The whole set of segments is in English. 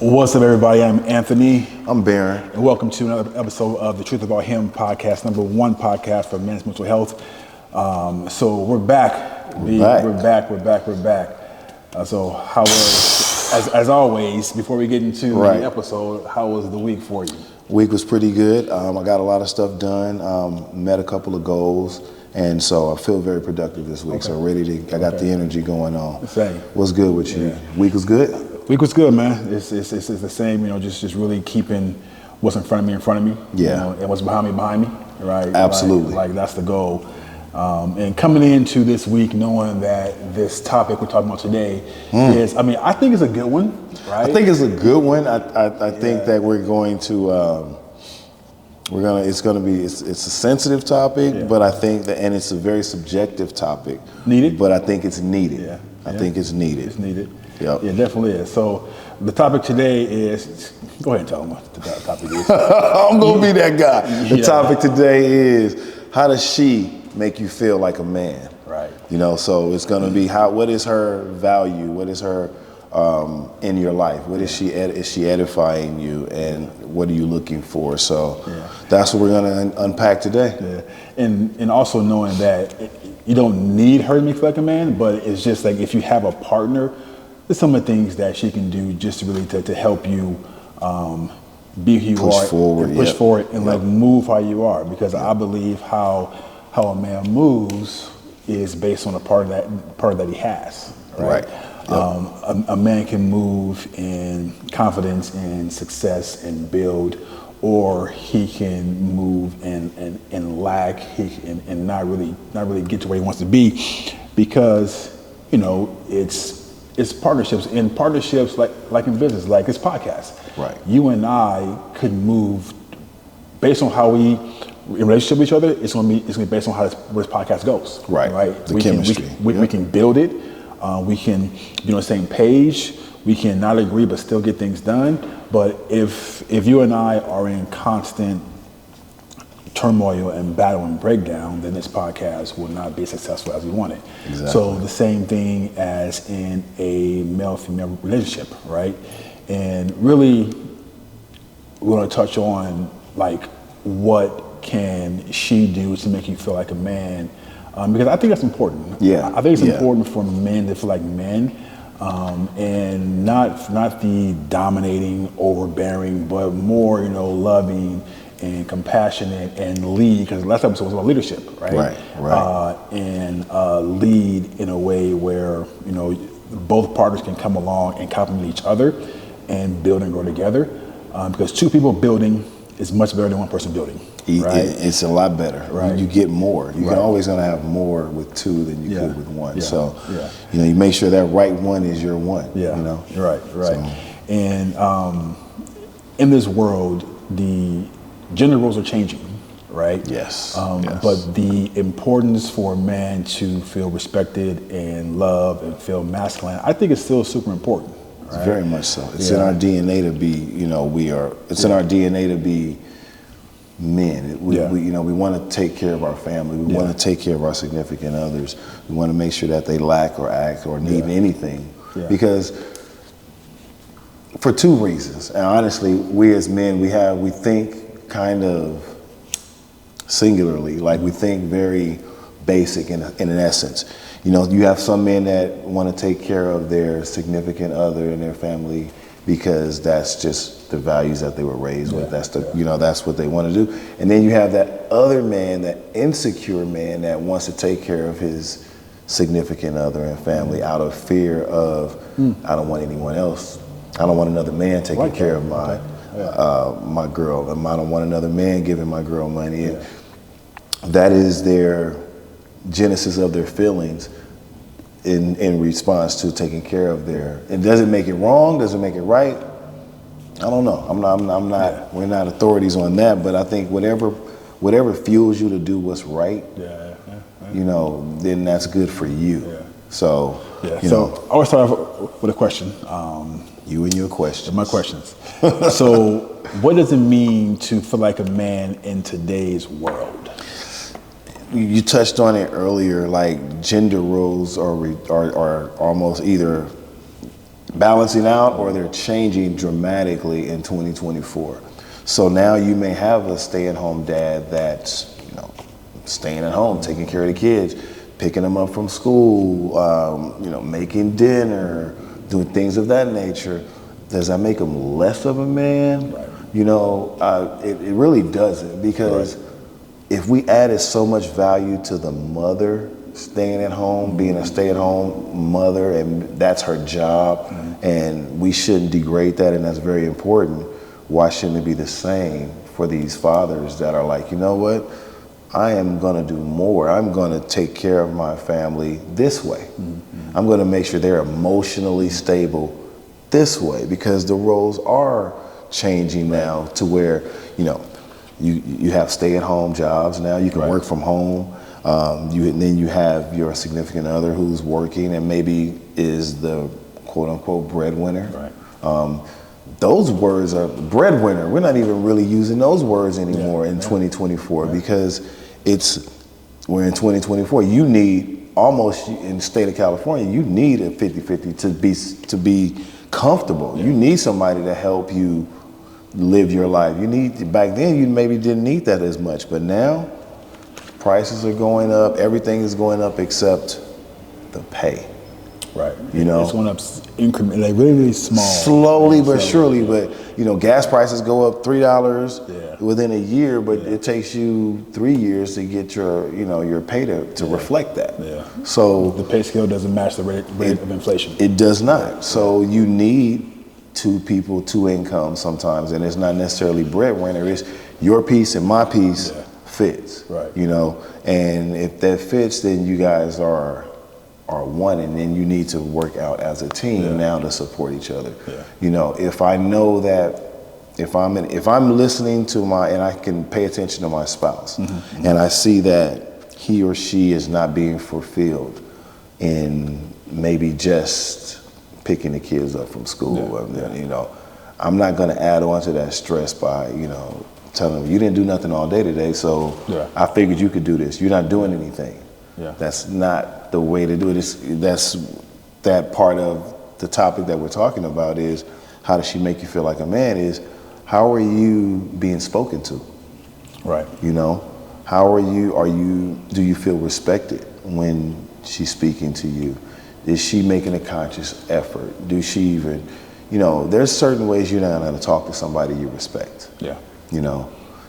What's up, everybody? I'm Anthony. I'm Baron. And welcome to another episode of the Truth About Him podcast, #1 podcast for men's mental health. So we're back. We're back. So how was, as always, before we get into the episode, how was the week for you? Week was pretty good. I got a lot of stuff done, met a couple of goals, and so I feel very productive this week. So I got the energy going on. Same. What's good with you? Week was good? Week was good, man. It's the same, just really keeping what's in front of me. Yeah. And what's behind me, right? Absolutely. Like that's the goal. And coming into this week knowing that this topic we're talking about today is, I think it's a good one, right? I think it's a good one. I think that we're going to, it's a sensitive topic, but I think that, and it's a very subjective topic. Needed? But I think it's needed. Yeah. I think it's needed. It's needed. Yep. Yeah, it definitely is. So the topic today is, go ahead and tell them what the topic is. I'm going to be that guy. The topic today is, how does she make you feel like a man? Right. So it's going to be what is her value? What is her in your life? What is she edifying you, and what are you looking for? So that's what we're going to unpack today. Yeah. And also knowing that you don't need her to make you feel like a man, but it's just like if you have a partner, there's some of the things that she can do just really to help you be who you are, push forward, and like move how you are. Because I believe how a man moves is based on a part that he has. Right. A man can move in confidence and success and build, or he can move and lack, and not really get to where he wants to be, because it's partnerships, and partnerships like in business, like this podcast. Right. You and I could move based on how we in relationship with each other. It's gonna be based on where this podcast goes. Right. The chemistry. We can build it. We can be on the same page. We can not agree but still get things done. But if you and I are in constant turmoil and battle and breakdown, then this podcast will not be as successful as we want it. Exactly. So the same thing as in a male-female relationship, right? And really, we're going to touch on like what can she do to make you feel like a man, because I think that's important. Yeah. I think it's important for men to feel like men, and not the dominating, overbearing, but more loving and compassionate, and lead, because the last episode was about leadership, right? Right. And lead in a way where both partners can come along and complement each other and build and grow together, because two people building is much better than one person building. Right? It's a lot better. Right. You get more. You're always going to have more with two than you could with one. Yeah. So you make sure that right one is your one. Yeah. Right. So. And in this world, the gender roles are changing, right? Yes. But the importance for a man to feel respected and loved and feel masculine, I think it's still super important. Right? It's very much so. It's in our DNA to be, it's in our DNA to be men. We want to take care of our family. We want to take care of our significant others. We want to make sure that they lack or act or need anything. Yeah. Because for two reasons, and honestly, we as men, we think kind of singularly, like we think very basic in an essence. You have some men that want to take care of their significant other and their family because that's just the values that they were raised with. That's that's what they want to do. And then you have that other man, that insecure man that wants to take care of his significant other and family out of fear of, I don't want anyone else. I don't want another man taking care of my girl. I don't want another man giving my girl money. And that is their genesis of their feelings in response to taking care of their. It doesn't make it wrong. Doesn't make it right. I don't know. I'm not. We're not authorities on that. But I think whatever fuels you to do what's right, then that's good for you. Yeah. So So I always start off with a question. You and your questions. My questions. So what does it mean to feel like a man in today's world? You touched on it earlier, like gender roles are almost either balancing out or they're changing dramatically in 2024. So now you may have a stay-at-home dad that's, staying at home, taking care of the kids, picking them up from school, making dinner, doing things of that nature. Does that make him less of a man? Right. It really doesn't, because if we added so much value to the mother staying at home, being a stay-at-home mother, and that's her job, and we shouldn't degrade that, and that's very important, why shouldn't it be the same for these fathers that are like, you know what? I am going to do more. I'm going to take care of my family this way. I'm going to make sure they're emotionally stable this way, because the roles are changing now to where, you have stay-at-home jobs now. You can work from home. Then you have your significant other who's working and maybe is the quote-unquote breadwinner. Right. Those words are breadwinner. We're not even really using those words anymore in 2024 because we're in 2024. You need almost, in the state of California, you need a 50-50 to be comfortable. You need somebody to help you live your life. Back then you maybe didn't need that as much, but now prices are going up. Everything is going up except the pay. Right. It's going up increment, like really, really small. Slowly but surely. But gas prices go up $3 within a year, but it takes you 3 years to get your pay to reflect that. Yeah. So the pay scale doesn't match the rate of inflation. It does not. So you need two people, two incomes sometimes, and it's not necessarily breadwinner. It's your piece and my piece fits. Right. And if that fits, then you guys are one, and then you need to work out as a team now to support each other. If I know that if I'm listening to and I can pay attention to my spouse, and I see that he or she is not being fulfilled in maybe just picking the kids up from school, I'm not going to add on to that stress by telling them, you didn't do nothing all day today, so I figured you could do this. You're not doing anything. That's not the way to do it. That's that part of the topic that we're talking about is, how does she make you feel like a man? Is, how are you being spoken to? Right. How do you feel respected when she's speaking to you? Is she making a conscious effort? Do she even, there's certain ways you're not going to talk to somebody you respect. Yeah.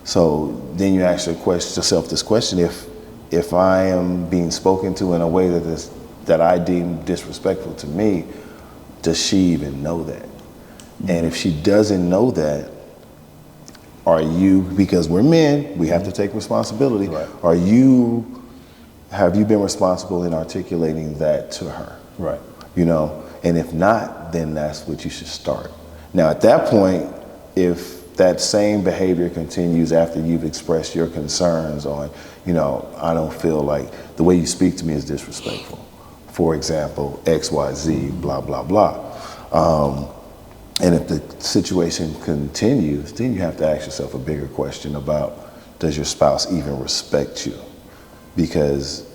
So then you ask yourself this question: if I am being spoken to in a way that I deem disrespectful to me, does she even know that? And if she doesn't know that, because we're men, we have to take responsibility. Right. Have you been responsible in articulating that to her? Right. And if not, then that's what you should start. Now, at that point, if that same behavior continues after you've expressed your concerns on, I don't feel like the way you speak to me is disrespectful. For example, X, Y, Z, blah, blah, blah. And if the situation continues, then you have to ask yourself a bigger question about, does your spouse even respect you? Because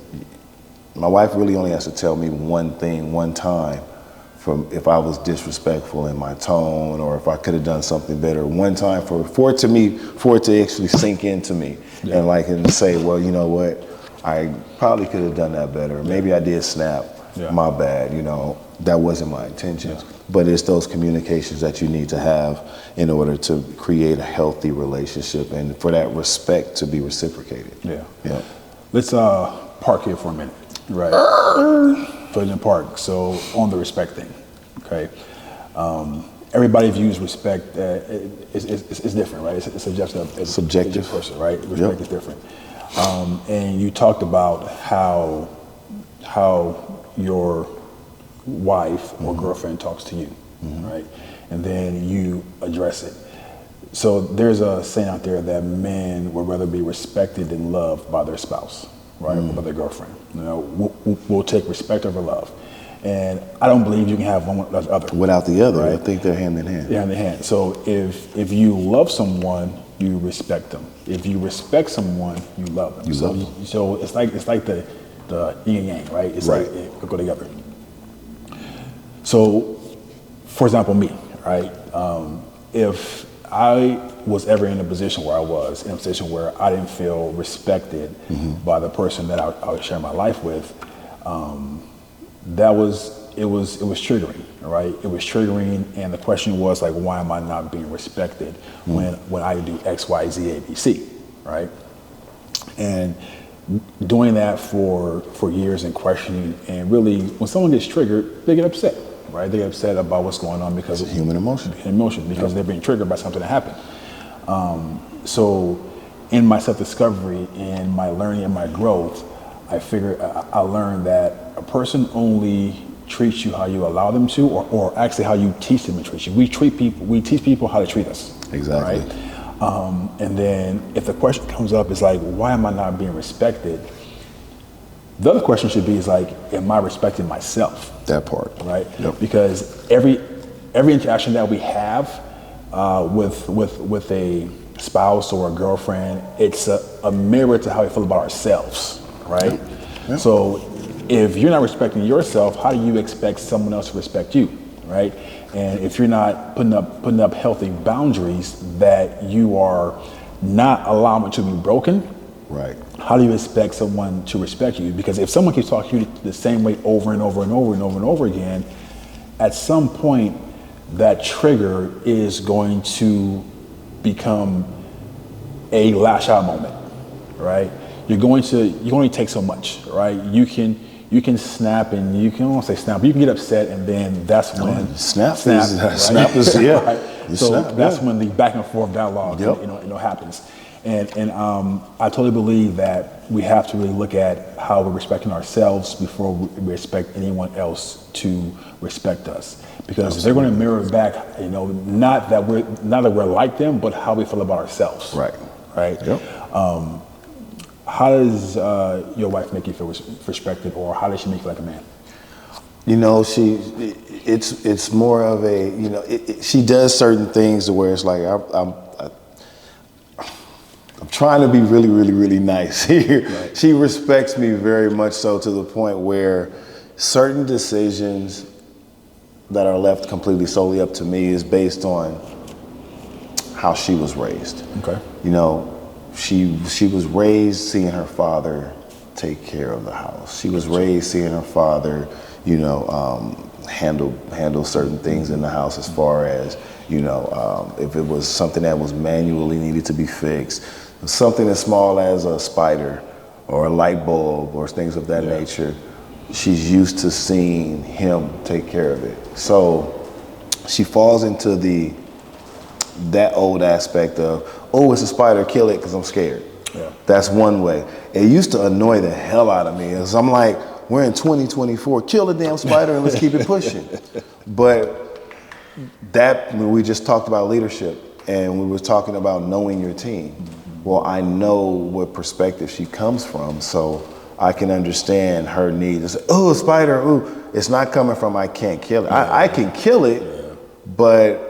my wife really only has to tell me one thing one time from if I was disrespectful in my tone, or if I could have done something better one time for it to actually sink into me, and say, well, you know what, I probably could have done that better. Maybe I did snap. My bad. That wasn't my intention. But it's those communications that you need to have in order to create a healthy relationship, and for that respect to be reciprocated. Yeah. Let's park here for a minute. Right. Put it in park. So on the respect thing, okay. Everybody views respect. It's different, right? It's subjective. It's subjective, person, right? Respect is different. And you talked about how your wife or girlfriend talks to you, right? And then you address it. So there's a saying out there that men would rather be respected than loved by their spouse, right? Or by their girlfriend. We'll take respect over love. And I don't believe you can have one without the other. Without the other, right? I think they're hand in hand. They're hand in hand. So if you love someone, you respect them. If you respect someone, you love them. So it's like the yin and yang, right? It's like they go together. So for example, me, right? If I was ever in a position where I was, in a position where I didn't feel respected by the person that I was sharing my life with, it was triggering, right? It was triggering, and the question was like, why am I not being respected when I do X, Y, Z, A, B, C, right? And doing that for years and questioning, and really, when someone gets triggered, they get upset, right? They get upset about what's going on because it's human emotion. Because they're being triggered by something that happened. So, in my self-discovery, and my learning and my growth, I learned that a person only treats you how you allow them to, or actually how you teach them to treat you. We teach people how to treat us. Exactly. Right? And then if the question comes up, is like, why am I not being respected? The other question should be is like, am I respecting myself? That part. Right? Yep. Because every interaction that we have with a spouse or a girlfriend, it's a mirror to how we feel about ourselves, right? Yep. Yep. So if you're not respecting yourself, how do you expect someone else to respect you, right? And if you're not putting up healthy boundaries that you are not allowing to be broken, right? How do you expect someone to respect you? Because if someone keeps talking to you the same way over and over and over and over and over again, at some point that trigger is going to become a lash out moment, right? You're going to take so much, right? You can snap, and you can almost say snap, but you can get upset, and then that's when snap is yeah. Right? So snap, that's when the back and forth dialogue happens. And I totally believe that we have to really look at how we're respecting ourselves before we expect anyone else to respect us, because they're going to mirror back, not that we're like them, but how we feel about ourselves. Right. Yep. How does your wife make you feel respected, or how does she make you feel like a man? It's more of a, she does certain things to where it's like, I'm trying to be really, really, really nice here. Right. She respects me very much so, to the point where certain decisions that are left completely solely up to me is based on how she was raised. Okay. She was raised seeing her father take care of the house. She was raised seeing her father, handle certain things in the house, as far as, if it was something that was manually needed to be fixed, something as small as a spider or a light bulb or things of that nature. She's used to seeing him take care of it. So she falls into that old aspect of, oh, it's a spider, kill it because I'm scared. Yeah. That's one way. It used to annoy the hell out of me. Because I'm like, we're in 2024, kill the damn spider and let's keep it pushing. But when we just talked about leadership, and we were talking about knowing your team. Well, I know what perspective she comes from, so I can understand her need. It's, oh, a spider, ooh. It's not coming from I can't kill it. I can kill it, but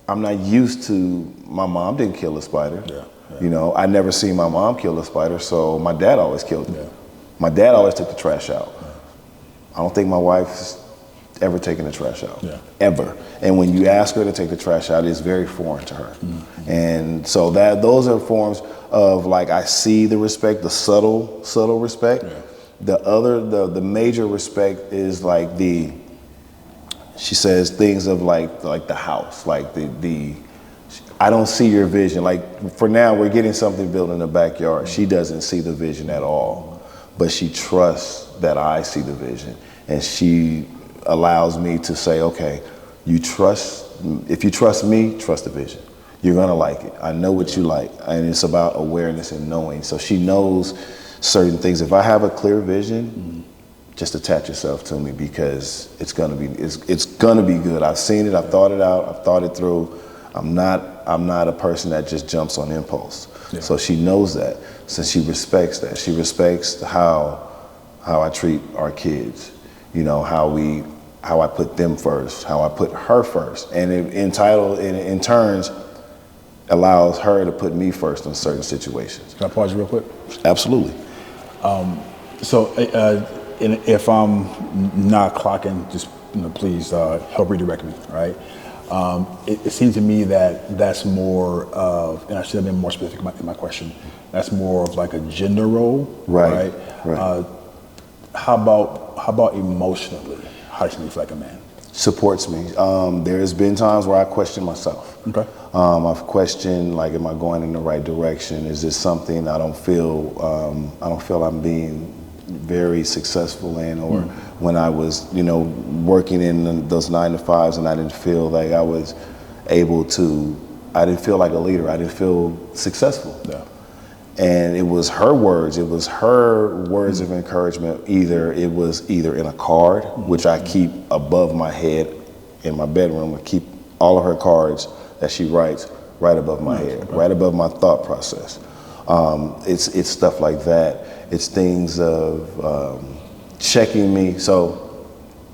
I'm not used to, my mom didn't kill a spider. I never seen my mom kill a spider, so my dad always killed it. My dad always took the trash out. I don't think my wife's ever taken the trash out, ever. And when you ask her to take the trash out, it's very foreign to her. Mm-hmm. And so those are forms of, like, I see the respect, the subtle respect. The major respect is like she says things of like the house, like I don't see your vision. Like, for now, we're getting something built in the backyard. She doesn't see the vision at all, but she trusts that I see the vision. And she allows me to say, okay, if you trust me, trust the vision. You're gonna like it. I know what you like. And it's about awareness and knowing. So she knows certain things. If I have a clear vision, just attach yourself to me, because it's gonna be good. I've seen it, I've thought it out, I've thought it through. I'm not a person that just jumps on impulse. Yeah. So she knows that. So she respects that. She respects how I treat our kids. How I put them first, how I put her first. And it in turns allows her to put me first in certain situations. Can I pause you real quick? Absolutely. So if I'm not clocking, just please help redirect me, right? It seems to me that that's more of, and I should have been more specific in my question, that's more of like a gender role, right? How about emotionally? How does she feel like a man? Supports me. There's been times where I question myself. Okay. I've questioned, like, am I going in the right direction? Is this something I don't feel I'm being very successful in, or when I was, working in those 9 to 5s and I didn't feel like I was able to, I didn't feel like a leader. I didn't feel successful. Yeah. And it was her words of encouragement. It was either in a card, which I keep above my head in my bedroom. I keep all of her cards that she writes right above my head, right above my thought process. It's stuff like that. It's things of checking me. So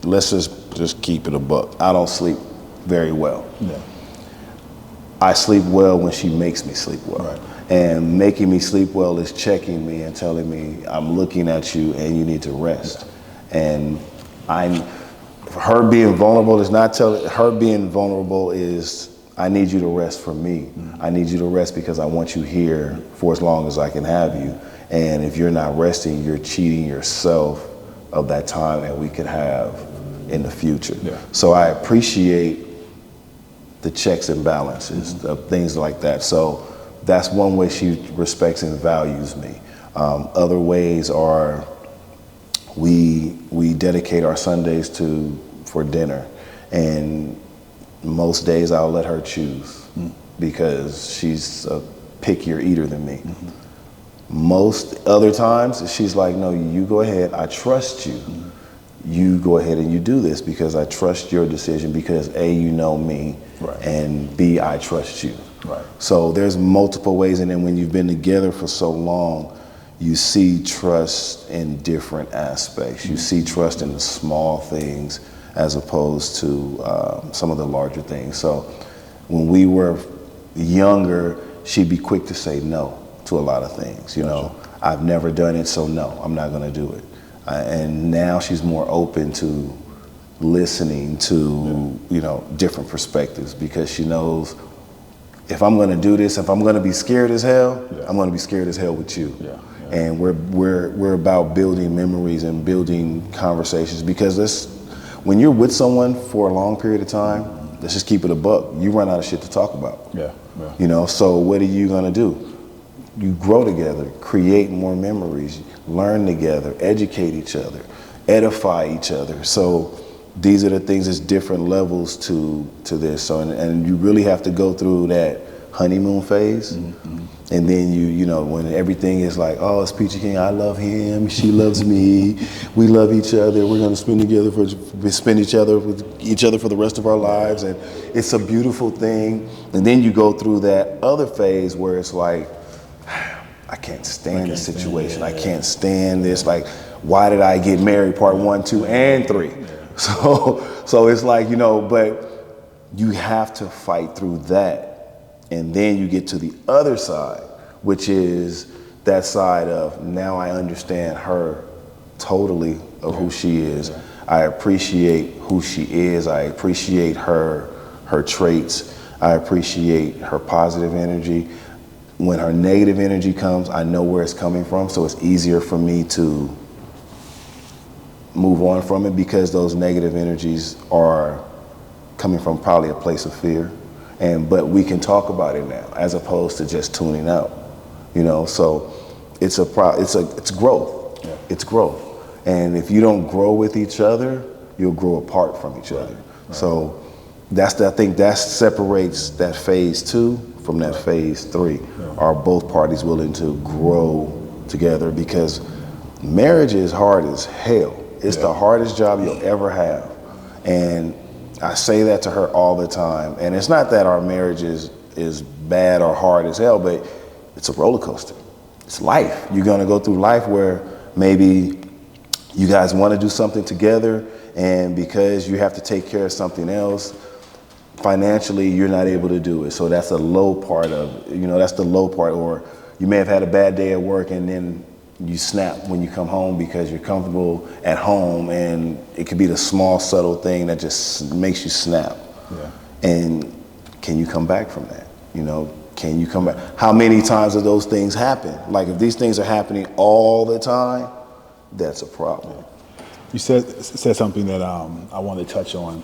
let's just keep it a buck. I don't sleep very well. Yeah. I sleep well when she makes me sleep well. Right. And making me sleep well is checking me and telling me, I'm looking at you and you need to rest. Yeah. And her being vulnerable is I need you to rest for me. I need you to rest because I want you here for as long as I can have you. And if you're not resting, you're cheating yourself of that time that we could have in the future. Yeah. So I appreciate the checks and balances of things like that. So that's one way she respects and values me. Other ways are we dedicate our Sundays for dinner, and most days I'll let her choose because she's a pickier eater than me. Most other times she's like, no, you go ahead, I trust you. You go ahead and you do this because I trust your decision because A, you know me, right, and B, I trust you. Right. So there's multiple ways, and then when you've been together for so long, you see trust in different aspects. You see trust in the small things as opposed to some of the larger things. So when we were younger, she'd be quick to say no to a lot of things. I've never done it, so no, I'm not going to do it. And now she's more open to listening to different perspectives because she knows if I'm going to do this, if I'm going to be scared as hell, I'm going to be scared as hell with you. Yeah. And we're about building memories and building conversations because when you're with someone for a long period of time, let's just keep it a buck. You run out of shit to talk about. Yeah. So what are you going to do? You grow together, create more memories, learn together, educate each other, edify each other. So these are the things that's different levels to this. So and you really have to go through that honeymoon phase. And then you when everything is like, oh, it's Peachy King, I love him, she loves me, we love each other, we're gonna spend each other with each other for the rest of our lives, and it's a beautiful thing. And then you go through that other phase where it's like, I can't stand this situation. I can't stand this. Like, why did I get married? Part 1, 2, and 3. So it's like, but you have to fight through that. And then you get to the other side, which is that side of now I understand her totally of who she is. I appreciate who she is. I appreciate her traits. I appreciate her positive energy. When her negative energy comes, I know where it's coming from, so it's easier for me to move on from it because those negative energies are coming from probably a place of fear. But we can talk about it now as opposed to just tuning out, so it's growth. Yeah. It's growth. And if you don't grow with each other, you'll grow apart from each other. Right. So I think that separates that phase 2 from that phase 3. Yeah. Are both parties willing to grow together? Because marriage is hard as hell. It's the hardest job you'll ever have. And I say that to her all the time. And it's not that our marriage is bad or hard as hell, but it's a roller coaster. It's life. You're gonna go through life where maybe you guys wanna do something together, and because you have to take care of something else, financially you're not able to do it. So that's a low part of, that's the low part. Or you may have had a bad day at work and then you snap when you come home because you're comfortable at home, and it could be the small subtle thing that just makes you snap. Yeah. And can you come back from that? You know, can you come back? How many times do those things happen? Like if these things are happening all the time, that's a problem. You said something that I wanted to touch on.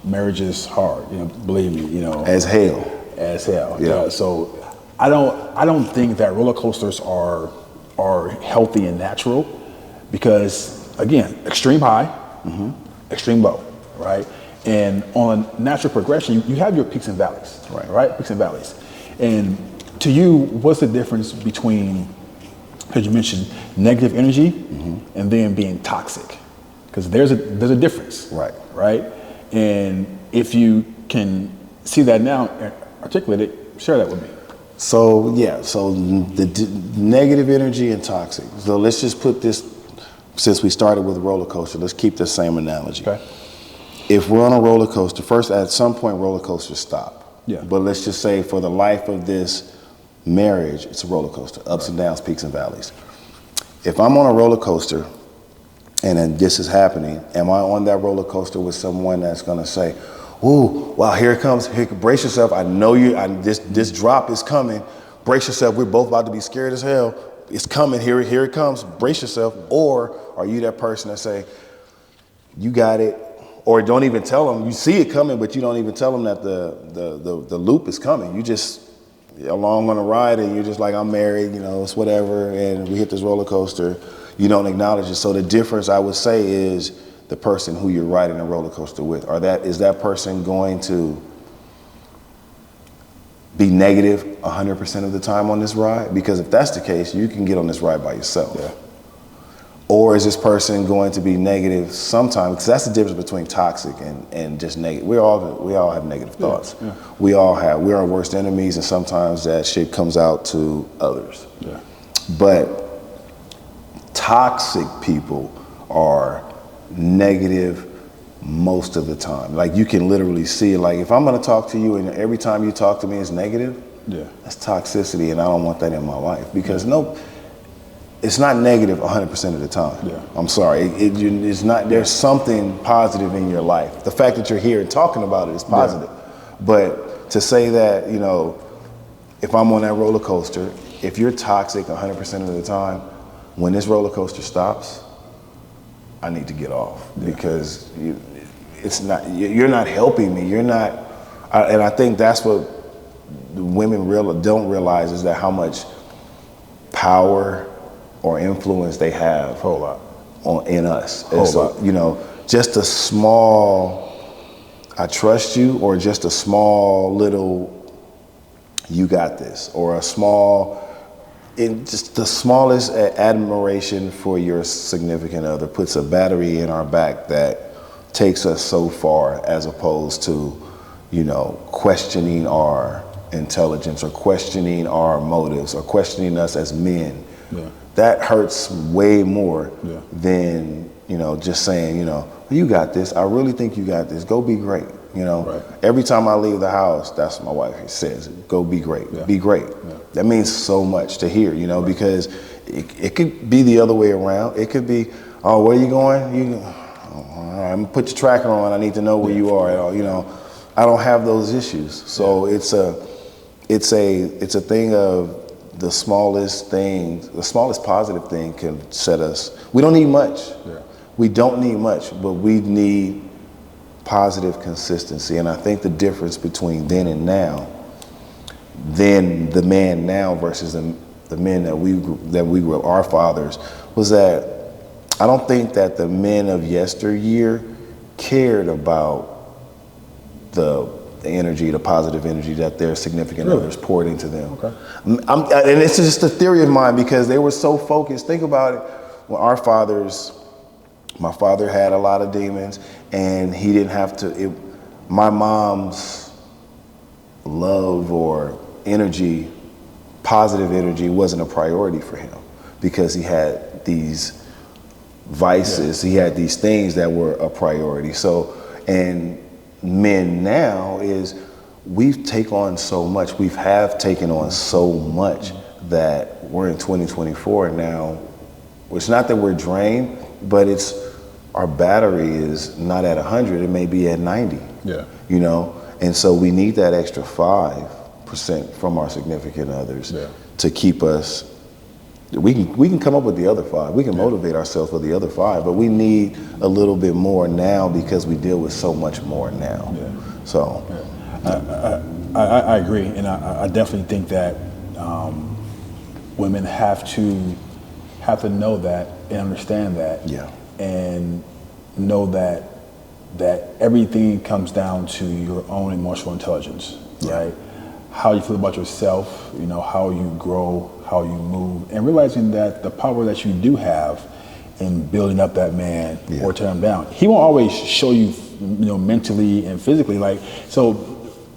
Marriage is hard, you know, believe me, you know. As hell. As hell. Yeah. So I don't think that roller coasters are healthy and natural, because again, extreme high, extreme low, right? And on natural progression, you have your peaks and valleys, right? Peaks and valleys. And to you, what's the difference between, because you mentioned negative energy and then being toxic? Because there's a difference, right? And if you can see that now, articulate it, share that with me. So the negative energy and toxic. So let's just put this, since we started with a roller coaster, let's keep the same analogy. Okay. If we're on a roller coaster, first at some point roller coasters stop. Yeah. But let's just say for the life of this marriage, it's a roller coaster, ups and downs, peaks and valleys. If I'm on a roller coaster and then this is happening, am I on that roller coaster with someone that's gonna say, ooh, wow, here it comes, brace yourself, I know this drop is coming, brace yourself, we're both about to be scared as hell, it's coming, here it comes, brace yourself? Or are you that person that say, you got it, or don't even tell them, you see it coming, but you don't even tell them that the loop is coming. You just along on a ride and you're just like, I'm married, you know, it's whatever, and we hit this roller coaster, you don't acknowledge it. So the difference, I would say, is the person who you're riding a roller coaster with. Is that person going to be negative 100% of the time on this ride? Because if that's the case, you can get on this ride by yourself. Yeah. Or is this person going to be negative sometimes? Because that's the difference between toxic and just negative. We all have negative thoughts. Yeah. We're our worst enemies, and sometimes that shit comes out to others. Yeah. But toxic people are negative most of the time. Like you can literally see it. Like if I'm gonna talk to you and every time you talk to me is negative, that's toxicity, and I don't want that in my life. Because it's not negative 100% of the time. Yeah. I'm sorry. It's not. There's something positive in your life. The fact that you're here and talking about it is positive. Yeah. But to say that, you know, if I'm on that roller coaster, if you're toxic 100% of the time, when this roller coaster stops, I need to get off because you're not helping me. You're not, and I think that's what the women don't realize, is that how much power or influence they have in us. And so, you know, just a small, I trust you, or just a small little, you got this, or a small, just the smallest admiration for your significant other puts a battery in our back that takes us so far, as opposed to, you know, questioning our intelligence or questioning our motives or questioning us as men. Yeah. That hurts way more than, you know, just saying, you know, you got this. I really think you got this. Go be great. You know, every time I leave the house, that's what my wife says. Go be great. Be great. Yeah. That means so much to hear, you know, because it could be the other way around. It could be, oh, where are you going? All right, I'm gonna put your tracker on. I need to know where you are. You know, I don't have those issues. So it's a thing of the smallest thing, the smallest positive thing can set us. We don't need much. Yeah. We don't need much, but we need positive consistency. And I think the difference between then and now, then the man now versus the men that we grew up, our fathers, was that I don't think that the men of yesteryear cared about the energy, the positive energy that their significant others poured into them. Okay. And it's just a theory of mine, because they were so focused. Think about it. When our fathers, my father had a lot of demons, and he didn't have to, my mom's love or energy, positive energy, wasn't a priority for him, because he had these vices, he had these things that were a priority. So, and men now is, we have taken on so much that we're in 2024 now. It's not that we're drained, but it's our battery is not at 100, it may be at 90. Yeah. You know, and so we need that extra 5% from our significant others to keep us. We can come up with the other 5. We can motivate ourselves with the other 5, but we need a little bit more now because we deal with so much more now. Yeah. So, I agree, and I definitely think that women have to know that and understand that, and know that everything comes down to your own emotional intelligence, right? How you feel about yourself, you know, how you grow, how you move, and realizing that the power that you do have in building up that man or tearing him down. He won't always show you, you know, mentally and physically. Like, so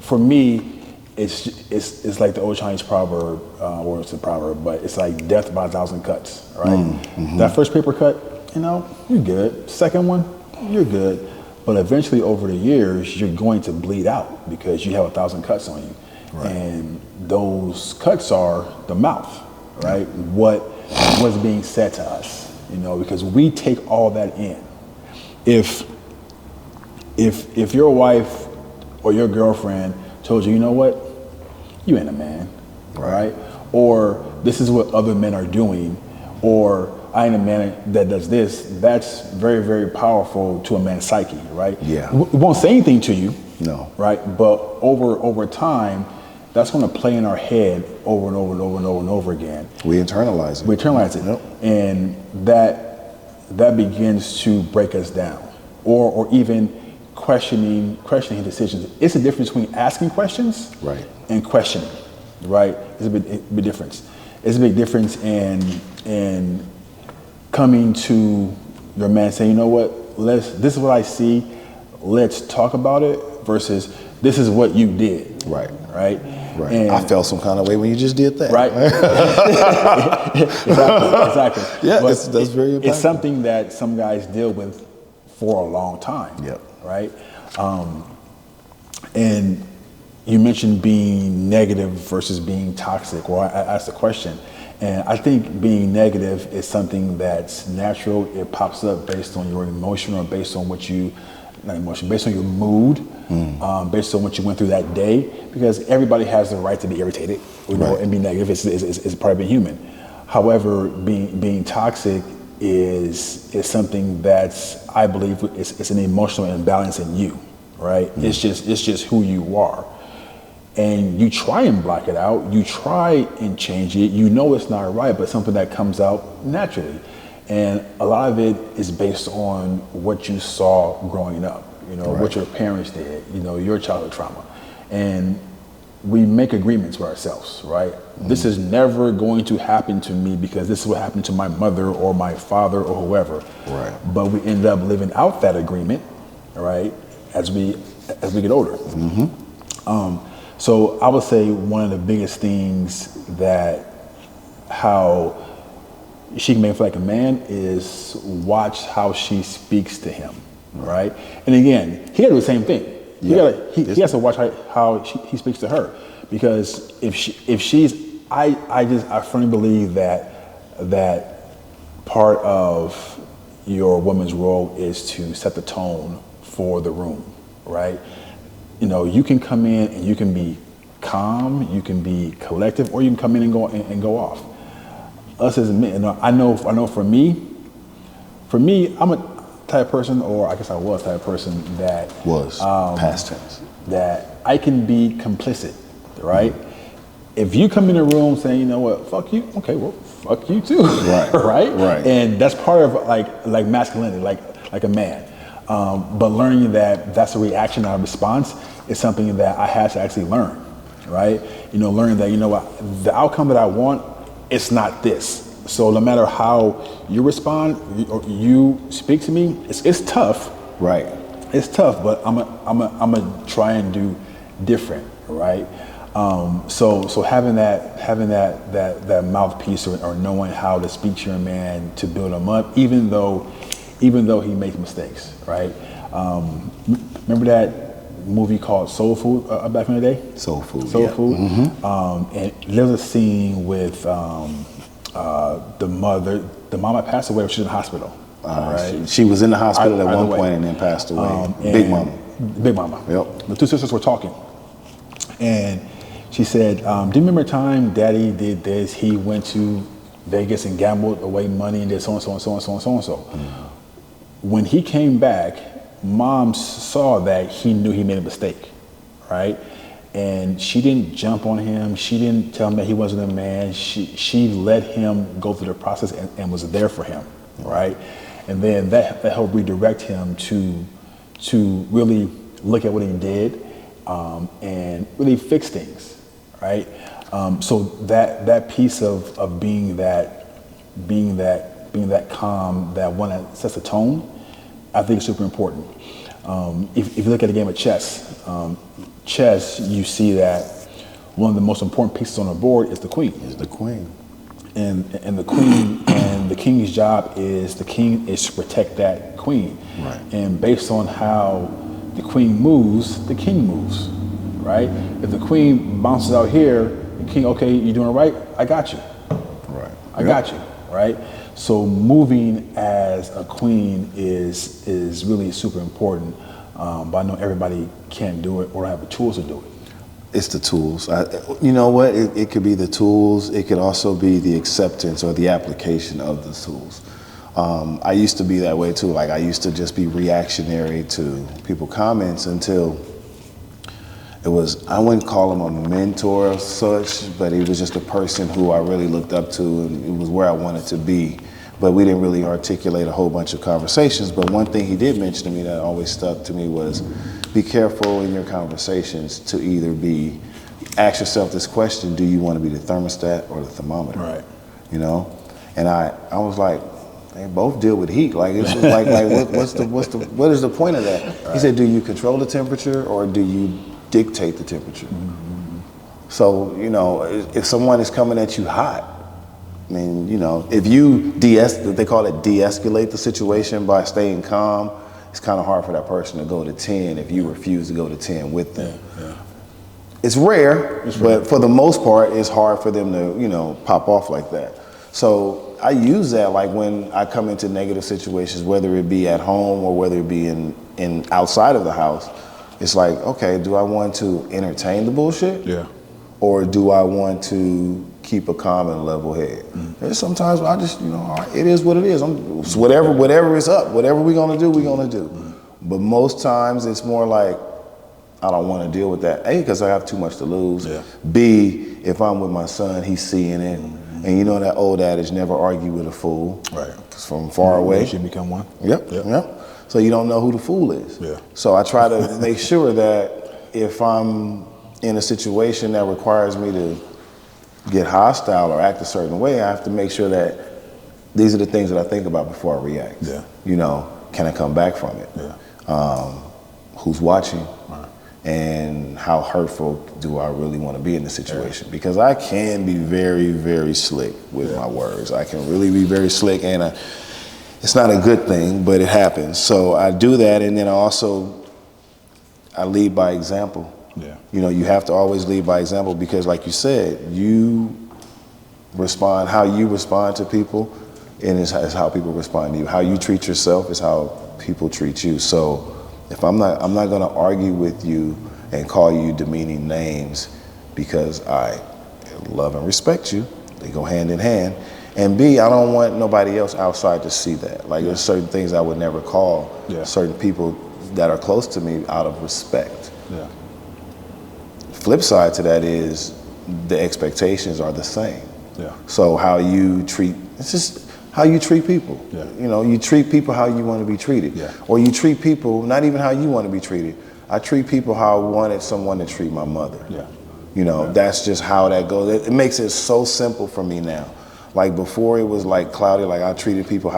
for me, it's like the old Chinese proverb, or it's a proverb, but it's like death by 1,000 cuts, right? That first paper cut, you know, you're good. Second one, you're good. But eventually over the years, you're going to bleed out because you have 1,000 cuts on you. Right. And those cuts are the mouth, right? What's being said to us, you know, because we take all that in. If your wife or your girlfriend told you, you know what, you ain't a man, right? Or this is what other men are doing, or I ain't a man that does this, that's very, very powerful to a man's psyche, right? Yeah. It won't say anything to you, no, right? But over time, that's going to play in our head over and over and over and over and over again. We internalize it. We internalize it, and that begins to break us down, or even questioning decisions. It's a difference between asking questions, and questioning, right? It's a big difference. It's a big difference in coming to your man saying, you know what, this is what I see, let's talk about it, versus this is what you did. Right. And I felt some kind of way when you just did that. Right. Exactly. Yeah, that's very important. It's something that some guys deal with for a long time. Right. And you mentioned being negative versus being toxic. Well, I asked the question. And I think being negative is something that's natural. It pops up based on your emotion, or based on what you, not emotion, based on your mood, based on what you went through that day. Because everybody has the right to be irritated, you know, and be negative. It's part of being human. However, being toxic is something that's, I believe, it's an emotional imbalance in you, right? It's just who you are. And you try and block it out, you try and change it, you know it's not right, but something that comes out naturally. And a lot of it is based on what you saw growing up, you know, what your parents did, you know, your childhood trauma. And we make agreements with ourselves, right? This is never going to happen to me because this is what happened to my mother or my father or whoever. But we end up living out that agreement, right, as we get older. So I would say one of the biggest things that how she can make him feel like a man is watch how she speaks to him, right? And again, he got to do the same thing. He has to watch how he speaks to her, because I firmly believe that part of your woman's role is to set the tone for the room, right? You know, you can come in and you can be calm, you can be collective, or you can come in and go off. Us as men, I know for me, I'm a type of person, or I guess I was type of person that was past tense, that I can be complicit, right? If you come in a room saying, you know what, fuck you, okay, well, fuck you too, right? And that's part of like masculinity, like a man. But learning that that's a reaction, not a response, is something that I had to actually learn, right? You know, learning that, you know what, the outcome that I want, it's not this. So no matter how you respond or you speak to me, it's tough. It's tough, but I'm a try and do different, right? So having that mouthpiece or knowing how to speak to your man to build him up, even though he makes mistakes, right? Remember movie called Soul Food back in the day. Soul Food. Soul yeah. Food. Mm-hmm. And there's a scene with the mom had passed away. She's in the hospital. Right? She was in the hospital at Either one way. point and then passed away. Big Mama. Yep. The two sisters were talking, and she said, "Do you remember a time Daddy did this? He went to Vegas and gambled away money and did so and so and so and so and so and so." When he came back, Mom saw that he knew he made a mistake, right? And she didn't jump on him. She didn't tell him that he wasn't a man. She let him go through the process and was there for him, right? And then that helped redirect him to really look at what he did and really fix things, right? So that piece of being that calm, that one that sets a tone, I think is super important. If you look at a game of chess, you see that one of the most important pieces on the board is the queen. And the queen and the king's job is to protect that queen. Right. And based on how the queen moves, the king moves, right? If the queen bounces out here, the king, okay, you doing it right? I got you. Right. I got you, right? So moving as a queen is really super important, but I know everybody can't do it or have the tools to do it. It's the tools. You know what? It could be the tools. It could also be the acceptance or the application of the tools. I used to be that way too. Like I used to just be reactionary to people's comments until I wouldn't call him a mentor of such, but he was just a person who I really looked up to, and it was where I wanted to be. But we didn't really articulate a whole bunch of conversations. But one thing he did mention to me that always stuck to me was, be careful in your conversations to either ask yourself this question: do you want to be the thermostat or the thermometer? Right. You know, and I was like, they both deal with heat. Like it's just like what is the point of that? Right. He said, do you control the temperature or do you dictate the temperature? Mm-hmm. So you know, if someone is coming at you hot, I mean, you know, if you they call it de-escalate the situation by staying calm, it's kind of hard for that person to go to 10 if you refuse to go to 10 with them. Yeah. It's rare, but for the most part, it's hard for them to, you know, pop off like that. So I use that like when I come into negative situations, whether it be at home or whether it be in outside of the house. It's like, okay, do I want to entertain the bullshit? Yeah. Or do I want to keep a calm and level head? Mm-hmm. And sometimes I just, you know, all right, it is what it is. Whatever is up, whatever we're gonna do, we're gonna do. Mm-hmm. But most times it's more like, I don't want to deal with that. A, because I have too much to lose. Yeah. B, if I'm with my son, he's seeing it. Mm-hmm. And you know that old adage, never argue with a fool. Right. Because from far away. You should become one. Yep. So you don't know who the fool is. Yeah. So I try to make sure that if I'm in a situation that requires me to get hostile or act a certain way, I have to make sure that these are the things that I think about before I react. Yeah. You know, can I come back from it? Yeah. Who's watching? Right. And how hurtful do I really want to be in the situation? Yeah. Because I can be very, very slick with my words. I can really be very slick, and it's not a good thing, but it happens. So I do that, and then I lead by example. Yeah. You know, you have to always lead by example because, like you said, how you respond to people, and is how people respond to you. How you treat yourself is how people treat you. So if I'm not going to argue with you and call you demeaning names because I love and respect you. They go hand in hand. And B, I don't want nobody else outside to see that. Like there's certain things I would never call certain people that are close to me out of respect. Yeah. Flip side to that is the expectations are the same. Yeah. So it's just how you treat people. Yeah. You know, you treat people how you want to be treated. Yeah. Or you treat people not even how you want to be treated. I treat people how I wanted someone to treat my mother. Yeah. You know, that's just how that goes. It makes it so simple for me now. Like before it was like cloudy, like I treated people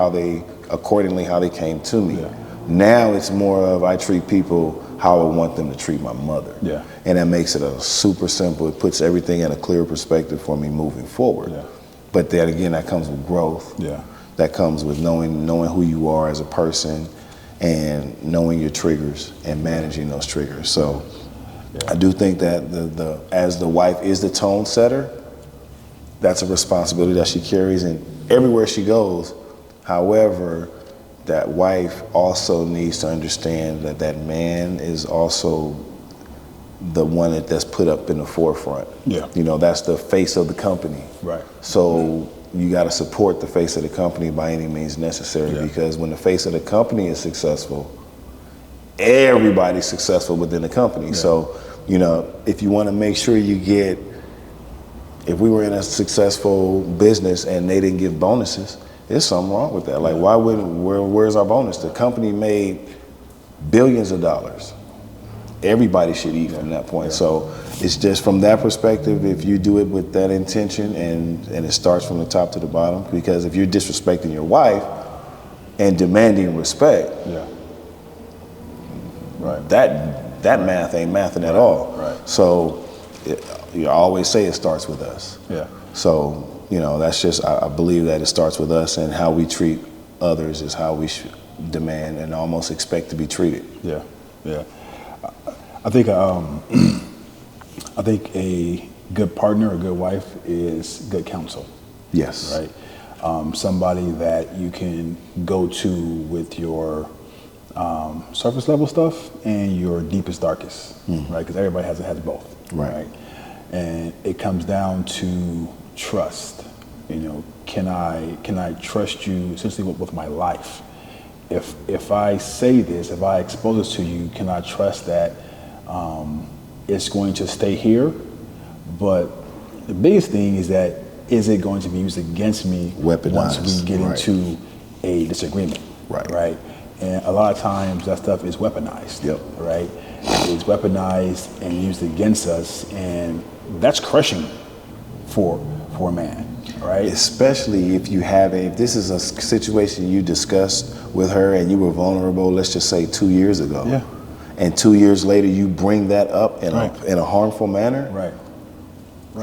accordingly how they came to me. Yeah. Now it's more of I treat people how I want them to treat my mother. Yeah. And that makes it a super simple. It puts everything in a clear perspective for me moving forward. Yeah. But then again, that comes with growth. Yeah. That comes with knowing who you are as a person and knowing your triggers and managing those triggers. So I do think that as the wife is the tone setter, that's a responsibility that she carries in everywhere she goes. However, that wife also needs to understand that that man is also the one that's put up in the forefront. Yeah. You know, that's the face of the company. Right. So you got to support the face of the company by any means necessary, because when the face of the company is successful, everybody's successful within the company. Yeah. So, you know, if you want to make sure you get, if we were in a successful business and they didn't give bonuses, there's something wrong with that. Like, why wouldn't, where's our bonus? The company made billions of dollars. Everybody should eat from that point. So it's just from that perspective, if you do it with that intention and it starts from the top to the bottom, because if you're disrespecting your wife and demanding respect, that math ain't mathing at all. Right. So you always say it starts with us. Yeah. So, you know, that's just, I believe that it starts with us, and how we treat others is how we should demand and almost expect to be treated. Yeah, yeah. I think a good partner, a good wife, is good counsel. Yes. Right. Somebody that you can go to with your surface level stuff and your deepest, darkest. Right. Because everybody has both. Right. And it comes down to trust. You know, can I trust you essentially with my life? If I say this, if I expose this to you, can I trust that it's going to stay here? But the biggest thing is that, is it going to be used against me once we get into a disagreement? Right. And a lot of times that stuff is weaponized. Right. It's weaponized and used against us, and that's crushing for a man. Right. Especially if if this is a situation you discussed with her and you were vulnerable, let's just say 2 years ago. Yeah. And 2 years later, you bring that up in a harmful manner. Right.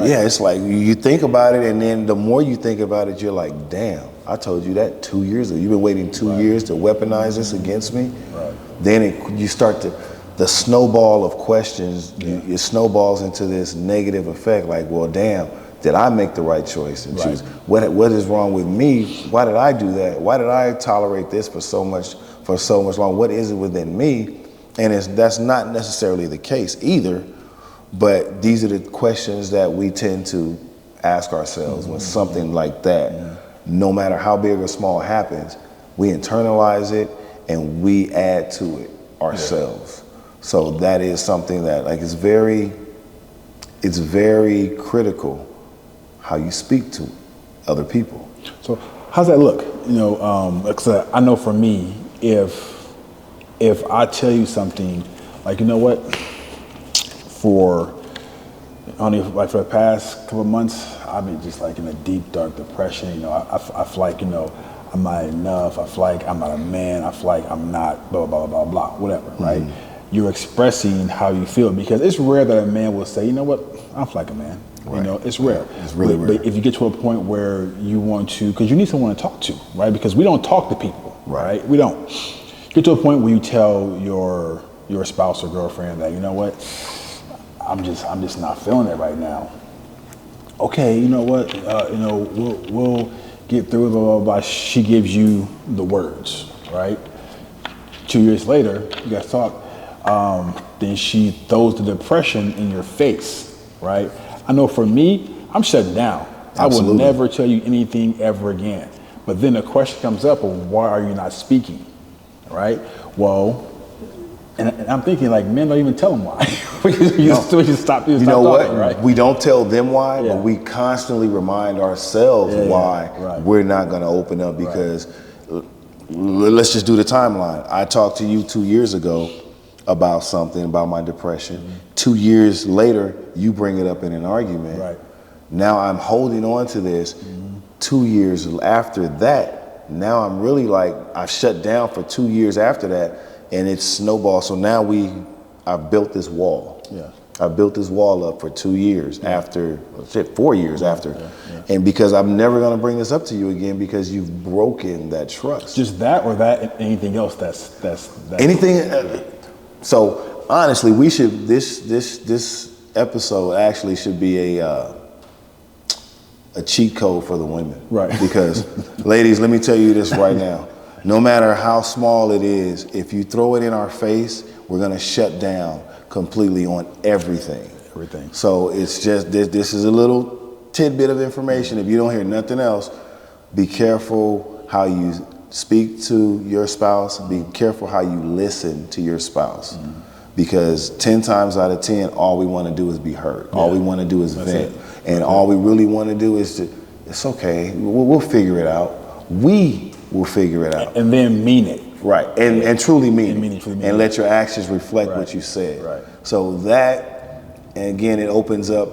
Yeah, it's like you think about it, and then the more you think about it, you're like, damn, I told you that 2 years ago. You've been waiting 2 years to weaponize this against me. Right. Then you start the snowball of questions, it snowballs into this negative effect. Like, well, damn, did I make the right choice and choose? What is wrong with me? Why did I do that? Why did I tolerate this for so much long? What is it within me? And that's not necessarily the case either, but these are the questions that we tend to ask ourselves when something like that, no matter how big or small happens, we internalize it and we add to it ourselves. So that is something that, like, it's very critical how you speak to other people. So how's that look? You know, because I know for me, if I tell you something, like, you know what, for the past couple of months, I've been just like in a deep, dark depression. You know, I feel like, you know, I'm not enough. I feel like I'm not a man. I feel like I'm not blah, blah, blah, blah, blah, whatever, right? You're expressing how you feel, because it's rare that a man will say, you know what, I feel like a man. You know, it's rare. It's really rare. But if you get to a point where you want to, because you need someone to talk to, right? Because we don't talk to people, right? We don't. Get to a point where you tell your spouse or girlfriend that, you know what, I'm just not feeling it right now. Okay, you know what, you know, we'll get through it, blah, blah, blah. She gives you the words, right? 2 years later, you guys talk, then she throws the depression in your face, right? I know for me, I'm shutting down. Absolutely. I will never tell you anything ever again. But then the question comes up, well, why are you not speaking, right? Well, and I'm thinking, like, men don't even tell them why. we just stop you know talking, what? Right? We don't tell them why, but we constantly remind ourselves why we're not going to open up, because let's just do the timeline. I talked to you 2 years ago about something, about my depression. 2 years later, you bring it up in an argument. Right. Now I'm holding on to this. 2 years after that, now I'm really like, I shut down for 2 years after that, and it's snowballed. So now I've built this wall. Yeah. I built this wall up for 2 years after, 4 years after. And because I'm never going to bring this up to you again because you've broken that trust. Just that or that, anything else that's anything. So honestly, we should, this episode actually should be a cheat code for the women. Right. Because ladies, let me tell you this right now. No matter how small it is, if you throw it in our face, we're going to shut down completely on everything. So it's just, this is a little tidbit of information. If you don't hear nothing else, be careful how you speak to your spouse. Be careful how you listen to your spouse. Because 10 times out of 10, all we want to do is be heard. All we want to do is vent. And all we really want to do is it's okay. We'll figure it out. We will figure it out. And then mean it. Right, and truly mean it. Truly mean and it. let your actions reflect what you said. Right. So that, and again, it opens up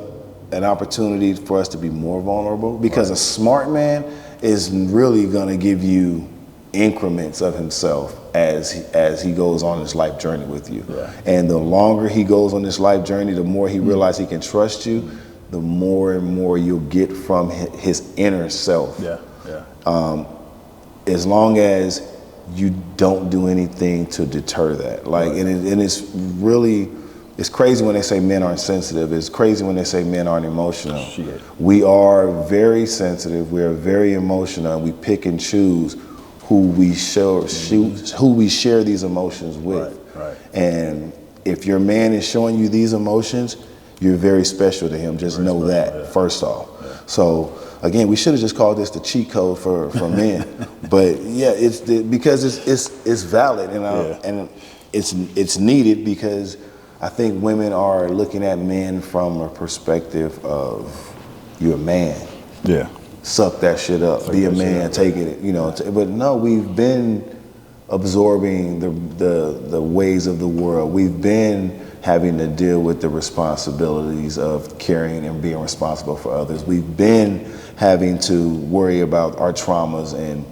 an opportunity for us to be more vulnerable because a smart man is really going to give you increments of himself as he goes on his life journey with you. And the longer he goes on this life journey, the more he realizes he can trust you, the more and more you'll get from his inner self. As long as you don't do anything to deter that. And it's really, it's crazy when they say men aren't sensitive. It's crazy when they say men aren't emotional. We are very sensitive. We are very emotional, and we pick and choose who we share these emotions with. And if your man is showing you these emotions, you're very special to him. Just know that, first off. So again, we should have just called this the cheat code for men. But yeah, because it's valid and it's needed because I think women are looking at men from a perspective of you're a man. Suck that shit up. Be a man. Take it. But no, we've been absorbing the ways of the world. We've been having to deal with the responsibilities of caring and being responsible for others. We've been having to worry about our traumas and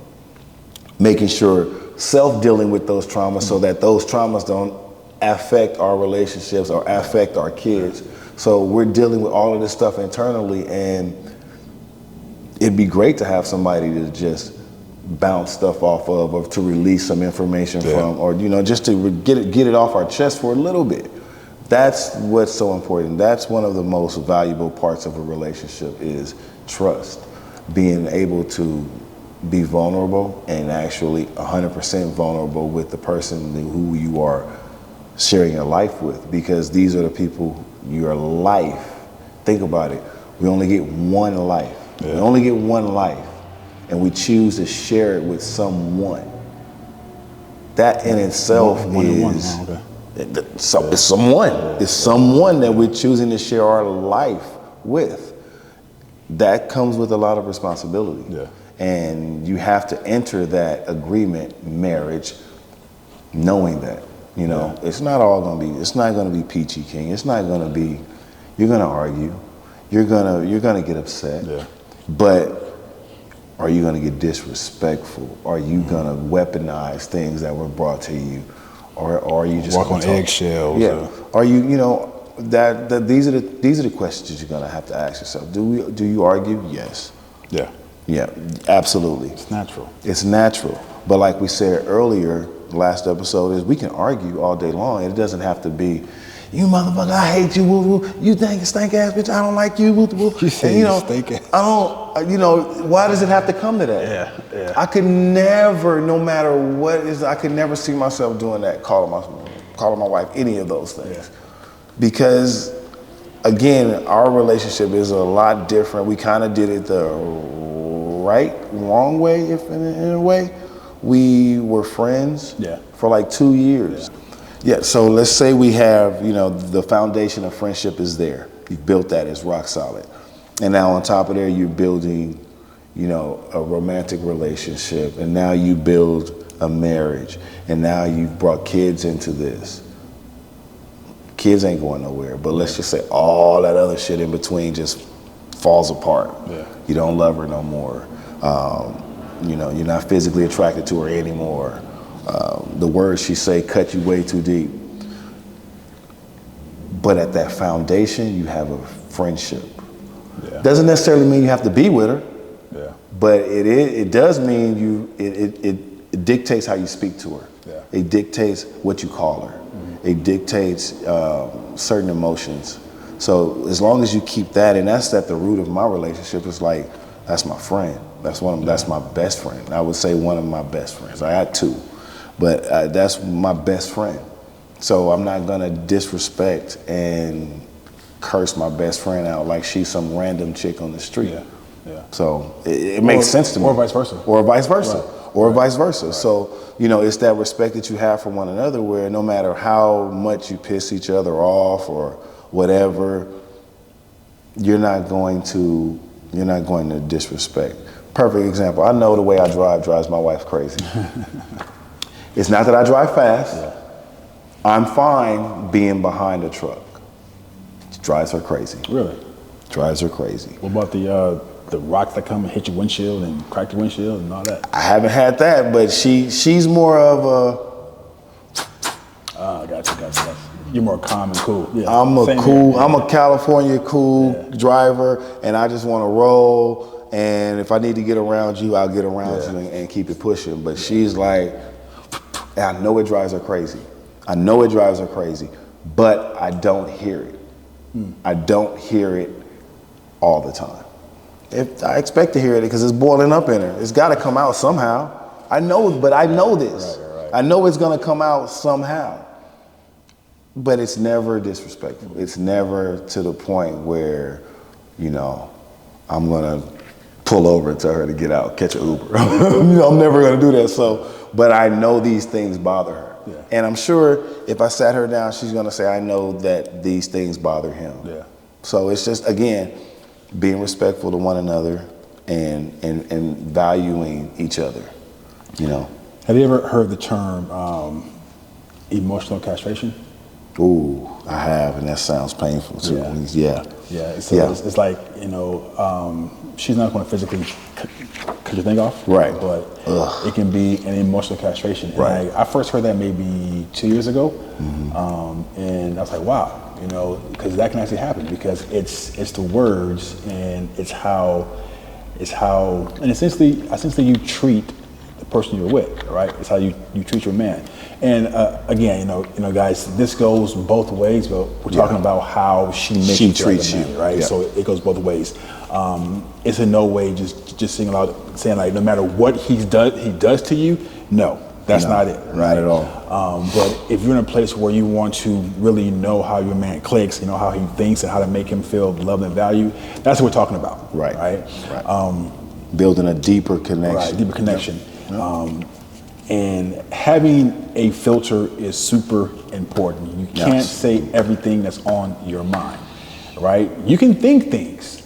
making sure self-dealing with those traumas so that those traumas don't affect our relationships or affect our kids. So we're dealing with all of this stuff internally, and it'd be great to have somebody to just bounce stuff off of or to release some information from, or just to get it off our chest for a little bit. That's what's so important. That's one of the most valuable parts of a relationship is trust. Being able to be vulnerable and actually 100% vulnerable with the person who you are sharing your life with, because these are the people, your life. Think about it. We only get one life. We only get one life, and we choose to share it with someone. That in itself it's someone. It's someone that we're choosing to share our life with. That comes with a lot of responsibility. And you have to enter that agreement, marriage, knowing that, it's not gonna be peachy keen. It's not gonna be, you're gonna argue, you're gonna get upset, but are you gonna get disrespectful? Are you gonna weaponize things that were brought to you? Or are you just walk on eggshells? Are you, that these are the questions you're gonna have to ask yourself. Do you argue? Yes. Yeah, absolutely. It's natural. It's natural. But like we said earlier, last episode, is we can argue all day long. It doesn't have to be, you motherfucker, I hate you, woo woo. You think stink ass bitch, I don't like you, woo woo. You say stink ass. I don't, why does it have to come to that? I could never, no matter what it is, I could never see myself doing that, calling my wife any of those things. Because again, our relationship is a lot different. We kind of did it the wrong way, if in a way. We were friends for like 2 years. So let's say we have, the foundation of friendship is there. You built that, it's rock solid. And now on top of there, you're building, a romantic relationship. And now you build a marriage. And now you've brought kids into this. Kids ain't going nowhere. But let's just say all that other shit in between just falls apart. You don't love her no more. You're not physically attracted to her anymore. The words she say cut you way too deep. But at that foundation, you have a friendship. Yeah. Doesn't necessarily mean you have to be with her, Yeah. but it does mean it dictates how you speak to her. Yeah. It dictates what you call her. It dictates certain emotions. So as long as you keep that, and that's at the root of my relationship, it's like, that's my friend. That's my best friend. I would say one of my best friends. I had two, but that's my best friend. So I'm not gonna disrespect and curse my best friend out like she's some random chick on the street. Yeah. Yeah. So it makes sense to me. Or vice versa. Or vice versa. Right. Or vice versa. Right. So, it's that respect that you have for one another where no matter how much you piss each other off or whatever, you're not going to disrespect. Perfect example. I know the way I drives my wife crazy. It's not that I drive fast. Yeah. I'm fine being behind a truck. It drives her crazy. Really? Drives her crazy. What about the rocks that come and hit your windshield and crack your windshield and all that? I haven't had that, but she's more of a. Gotcha. You're more calm and cool. Yeah. I'm a California cool Yeah. driver, and I just want to roll. And if I need to get around you, I'll get around you and keep it pushing. But she's like, and I know it drives her crazy. But I don't hear it. I don't hear it all the time. If I expect to hear it because it's boiling up in her. It's got to come out somehow. I know this. Right. I know it's going to come out somehow. But it's never disrespectful. It's never to the point where, I'm going to pull over and tell her to get out, catch an Uber. I'm never going to do that. So, but I know these things bother her. Yeah. And I'm sure if I sat her down, she's going to say, I know that these things bother him. Yeah. So it's just, again, being respectful to one another and valuing each other, Have you ever heard the term emotional castration? Ooh, I have, and that sounds painful too. Yeah. So it's like, she's not going to physically cut your thing off. Right. But it can be an emotional castration. And Right. I first heard that maybe 2 years ago. And I was like, wow, because that can actually happen because it's the words and it's how, and essentially you treat the person you're with, right? It's how you treat your man. And again, guys, this goes both ways, but we're talking about how she makes you feel like a man, right? Yeah. So it goes both ways. It's in no way just saying like no matter what he does to you, no, that's not it. Right? Not at all. But if you're in a place where you want to really know how your man clicks, how he thinks and how to make him feel loved and valued, that's what we're talking about. Right. Building a deeper connection. Right, deeper connection. Yep. And having a filter is super important. You can't say everything that's on your mind, right? You can think things,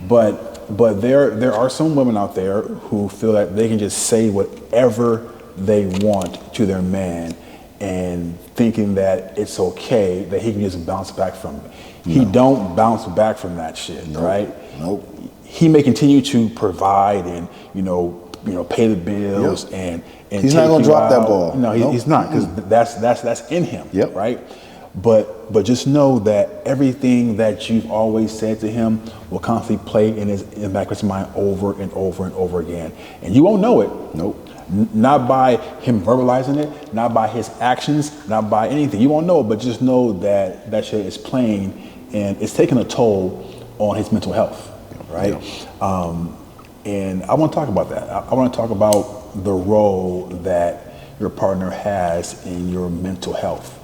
but there are some women out there who feel that they can just say whatever they want to their man and thinking that it's okay, that he can just bounce back from it. He don't bounce back from that shit, right? Nope. He may continue to provide and, pay the bills and he's not going to drop that ball. No, he's not, because that's in him, right? But just know that everything that you've always said to him will constantly play in the back of his mind over and over and over again, and you won't know it. Nope. Not by him verbalizing it, not by his actions, not by anything. You won't know it, but just know that that shit is playing and it's taking a toll on his mental health, right? And I want to talk about that. I want to talk about the role that your partner has in your mental health,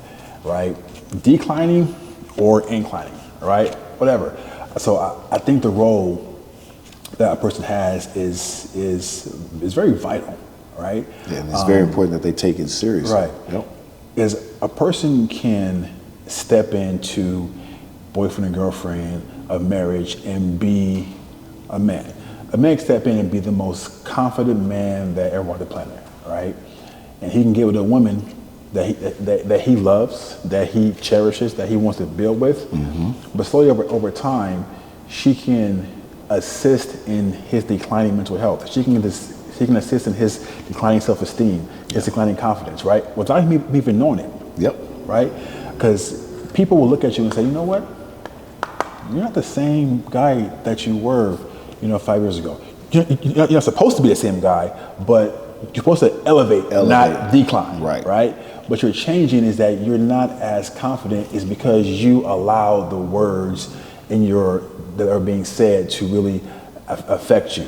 right? Declining or inclining, right? Whatever. So I think the role that a person has is very vital, right? Yeah, and it's very important that they take it seriously. Right. Is a person can step into boyfriend and girlfriend of marriage and be a man. A man can step in and be the most confident man that ever walked the planet, right? And he can get with a woman that he loves, that he cherishes, that he wants to build with. But slowly over time, she can assist in his declining mental health. She can assist in his declining self-esteem, his declining confidence, right? Without him even knowing it. Yep. Right? Because people will look at you and say, you know what? You're not the same guy that you were, 5 years ago. You're not supposed to be the same guy, but you're supposed to elevate. Not decline. Right? But you're changing is that you're not as confident is because you allow the words that are being said to really affect you,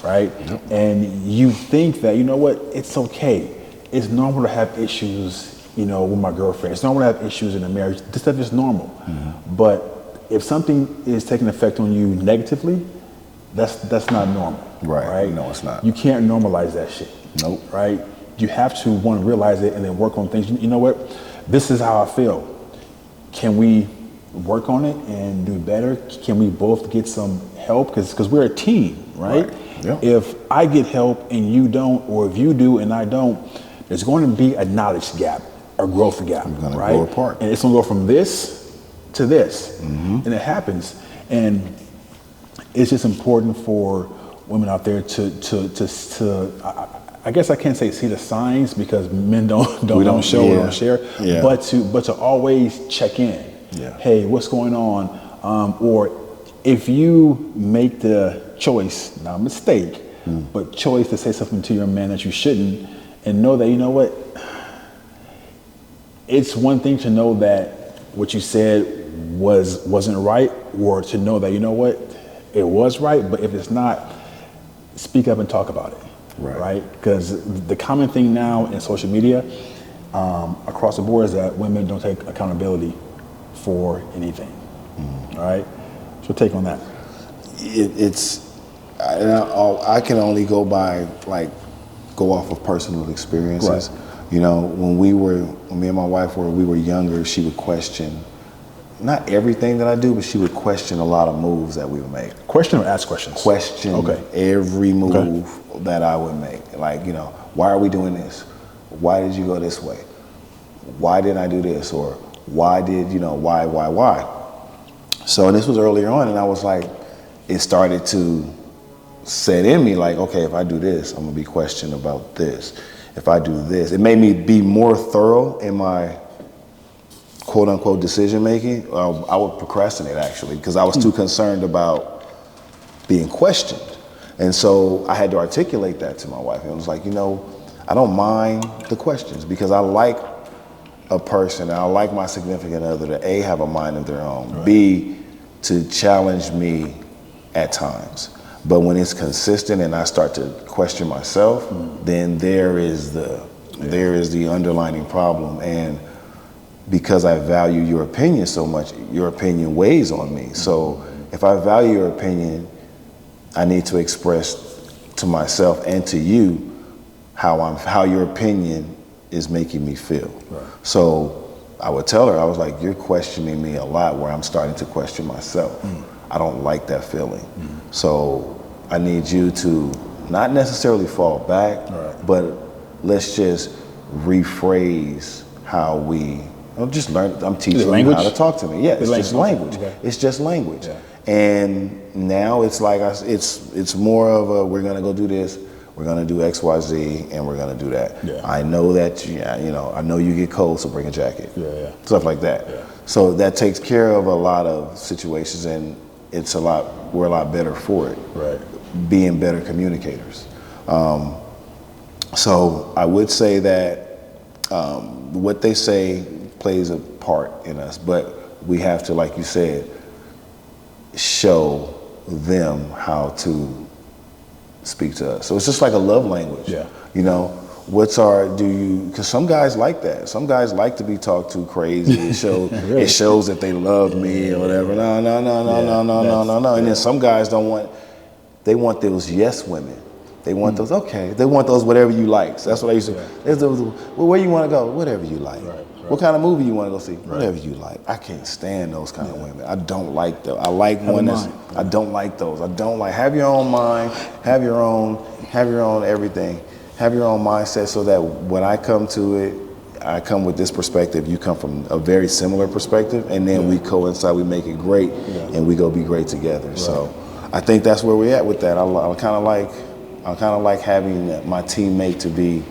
right? Yep. And you think that, you know what, it's okay. It's normal to have issues, with my girlfriend. It's normal to have issues in a marriage. This stuff is normal. Mm-hmm. But if something is taking effect on you negatively, that's not normal. Right? No, it's not. You can't normalize that shit. Nope. Right? You have to, one, realize it and then work on things. You know what? This is how I feel. Can we work on it and do better? Can we both get some help? Because we're a team, right? Yeah. If I get help and you don't, or if you do and I don't, there's going to be a knowledge gap, a growth gap, we're gonna right? go apart. And it's going to go from this to this. Mm-hmm. And it happens. And it's just important for women out there to I guess I can't say see the signs because men don't show or don't share, but to always check in. Yeah. Hey, what's going on? Or if you make the choice, not a mistake, but choice to say something to your man that you shouldn't, and know that, you know what, it's one thing to know that what you said wasn't right, or to know that, you know what, it was right, but if it's not, speak up and talk about it. Right? Because the common thing now in social media across the board is that women don't take accountability for anything. All right? So take on that. I can only go off of personal experiences. Right. When me and my wife we were younger, she would question, not everything that I do, but she would question a lot of moves that we would make. Question or ask questions? Question every move that I would make. Like, why are we doing this? Why did you go this way? Why didn't I do this? Or why did, why? So, and this was earlier on, and I was like, it started to set in me like, okay, if I do this, I'm gonna be questioned about this. If I do this, it made me be more thorough in my quote unquote decision making. I would procrastinate actually because I was too concerned about being questioned. And so I had to articulate that to my wife. And I was like, I don't mind the questions because I like a person, and I like my significant other to A, have a mind of their own, right. B, to challenge me at times. But when it's consistent and I start to question myself, then there is the underlying problem. And because I value your opinion so much, your opinion weighs on me. So if I value your opinion, I need to express to myself and to you how your opinion is making me feel. Right. So I would tell her, I was like, you're questioning me a lot where I'm starting to question myself. I don't like that feeling. So I need you to not necessarily fall back, but let's just rephrase how we, just learn, I'm teaching you how to talk to me. Yeah, it's just language. Okay. It's just language. Yeah. And now it's like, it's more of a, we're gonna go do this, we're gonna do X, Y, Z, and we're gonna do that. Yeah. I know that, I know you get cold, so bring a jacket. Stuff like that. Yeah. So that takes care of a lot of situations, and we're a lot better for it. Right. Being better communicators. So I would say that what they say plays a part in us, but we have to, like you said, show them how to speak to us. So it's just like a love language. Yeah. Because some guys like that. Some guys like to be talked to crazy. It shows that they love me or whatever. No. And then some guys they want those yes women. They want those, they want those whatever you like. So that's what I used to, well, where you want to go? Whatever you like. Right. What kind of movie you want to go see? Right. Whatever you like. I can't stand those kind of women. I don't like them. I like one that's, I don't like those. I don't like, have your own mind, have your own everything. Have your own mindset so that when I come to it, I come with this perspective, you come from a very similar perspective, and then we coincide, we make it great, and we go be great together. Right. So I think that's where we're at with that. I kind of like having my teammate to be,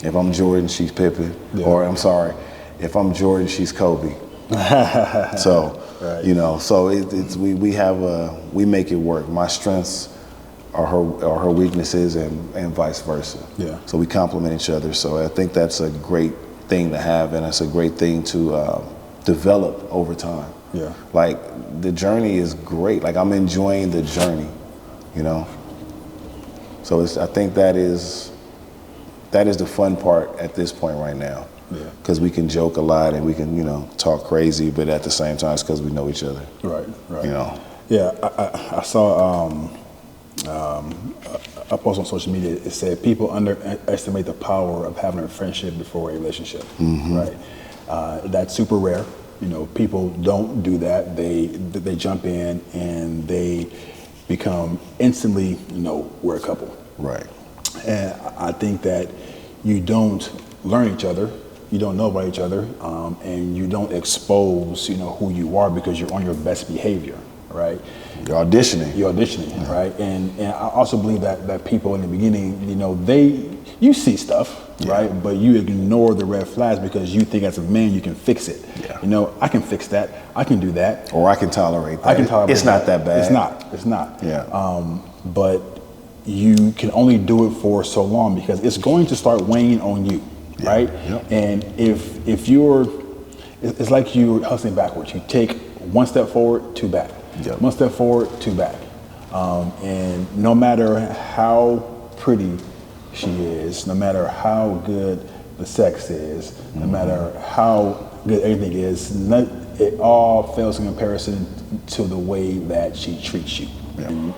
if I'm Jordan, she's Pippen, or I'm sorry, if I'm Jordan, she's Kobe. So, Right. you know, so we make it work. My strengths are her weaknesses, and vice versa. Yeah. So we complement each other. So I think that's a great thing to have, and it's a great thing to develop over time. Yeah. Like, the journey is great. Like, I'm enjoying the journey, you know. So I think that is the fun part at this point right now. Yeah. Because we can joke a lot and we can, you know, talk crazy, but at the same time, it's because we know each other. Right. You know. Yeah, I saw a post on social media. It said people underestimate the power of having a friendship before a relationship. Right. That's super rare. You know, people don't do that. They jump in and they become instantly, you know, we're a couple. Right. And I think that you don't learn each other, you don't know about each other, and you don't expose, you know, who you are because you're on your best behavior, right? You're auditioning. Yeah. Right? And I also believe that people in the beginning, you know, you see stuff, right? But you ignore the red flags because you think as a man you can fix it. Yeah. You know, I can fix that. I can do that. Or I can tolerate that. I can tolerate It's not that bad. It's not. Yeah. But you can only do it for so long because it's going to start weighing on you, right? Yep. And if it's like you're hustling backwards. You take one step forward, two back. Yep. One step forward, two back. And no matter how pretty she is, no matter how good the sex is, no matter how good everything is, it all fails in comparison to the way that she treats you. Yeah. And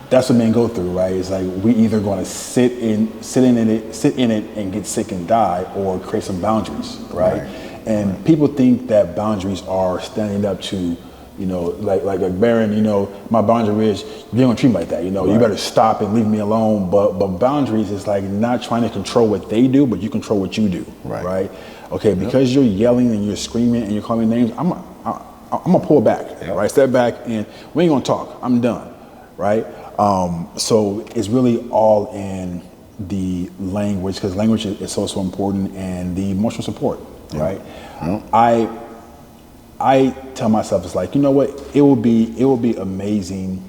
that's what men go through, right? It's like we either going to sit in it and get sick and die, or create some boundaries, right? And people think that boundaries are standing up to, you know, like Baron, you know, my boundary is you don't treat me like that, you know, you better stop and leave me alone. But boundaries is like not trying to control what they do, but you control what you do, right? Okay, because you're yelling and you're screaming and you're calling me names, I'm gonna pull back, right? Step back, and we ain't gonna talk. I'm done, right? So it's really all in the language, because language is so important, and the emotional support, right? I tell myself, it's like, you know what, it will be amazing.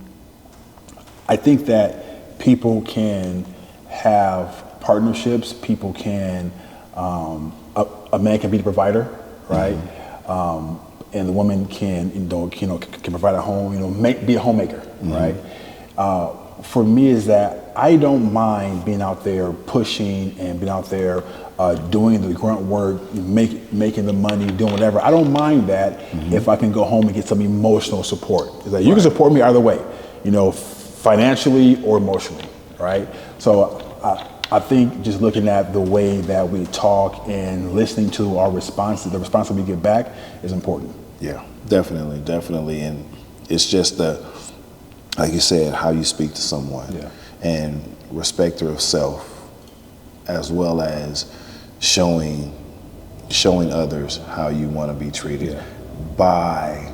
I think that people can have partnerships. People can, a man can be the provider, right? And the woman can, can provide a home, be a homemaker, right? For me is that I don't mind being out there pushing and being out there doing the grunt work, making the money, doing whatever. I don't mind that if I can go home and get some emotional support. It's like, you can support me either way, financially or emotionally, right? So I think just looking at the way that we talk and listening to our responses, the response that we get back is important. Yeah, definitely. And it's just like you said, how you speak to someone, and respecter of self, as well as showing others how you want to be treated by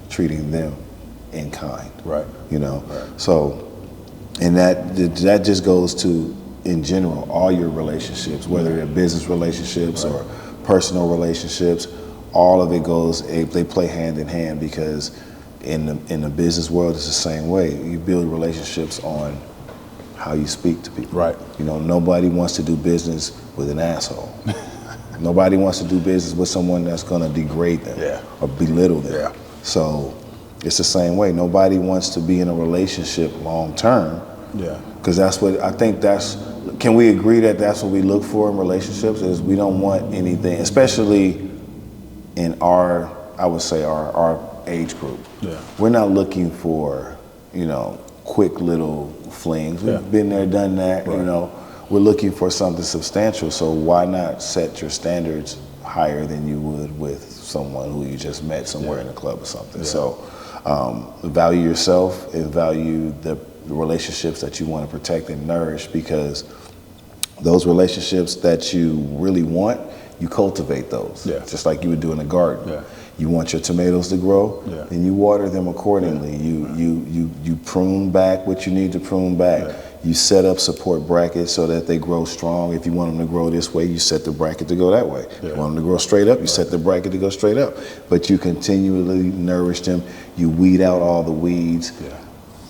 treating them in kind. Right. So, and that just goes to, in general, all your relationships, whether they're business relationships or personal relationships, all of it goes, they play hand in hand, because in the business world, it's the same way. You build relationships on how you speak to people. Right. Nobody wants to do business with an asshole. Nobody wants to do business with someone that's going to degrade them or belittle them. Yeah. So it's the same way. Nobody wants to be in a relationship long term. Yeah. Because that's what I think. Can we agree that that's what we look for in relationships? Is we don't want anything, especially in our age group. Yeah. We're not looking for, quick little flings. We've been there, done that, right. We're looking for something substantial. So why not set your standards higher than you would with someone who you just met somewhere in a club or something? Yeah. So value yourself and value the relationships that you want to protect and nourish, because those relationships that you really want, you cultivate those. Yeah. Just like you would do in a garden. Yeah. You want your tomatoes to grow, and you water them accordingly. You prune back what you need to prune back. You set up support brackets so that they grow strong. If you want them to grow this way, you set the bracket to go that way. If you want them to grow straight up, you set the bracket to go straight up. But you continually nourish them. You weed out all the weeds.